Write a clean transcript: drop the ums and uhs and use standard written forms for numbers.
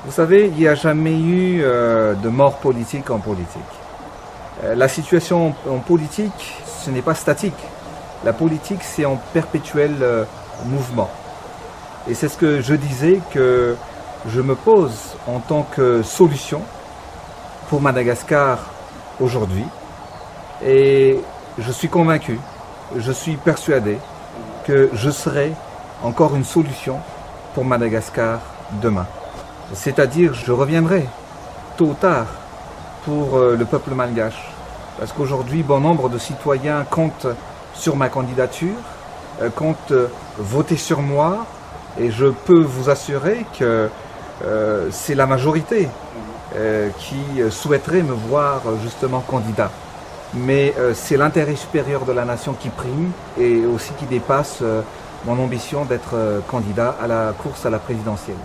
Vous savez, il n'y a jamais eu de mort politique en politique. La situation en politique, ce n'est pas statique. La politique, c'est en perpétuel mouvement. Et c'est ce que je disais que je me pose en tant que solution pour Madagascar aujourd'hui. Et je suis convaincu, je suis persuadé que je serai encore une solution pour Madagascar demain. C'est-à-dire, je reviendrai tôt ou tard pour le peuple malgache. Parce qu'aujourd'hui, bon nombre de citoyens comptent sur ma candidature, comptent voter sur moi, et je peux vous assurer que c'est la majorité qui souhaiterait me voir justement candidat. Mais c'est l'intérêt supérieur de la nation qui prime et aussi qui dépasse mon ambition d'être candidat à la course à la présidentielle.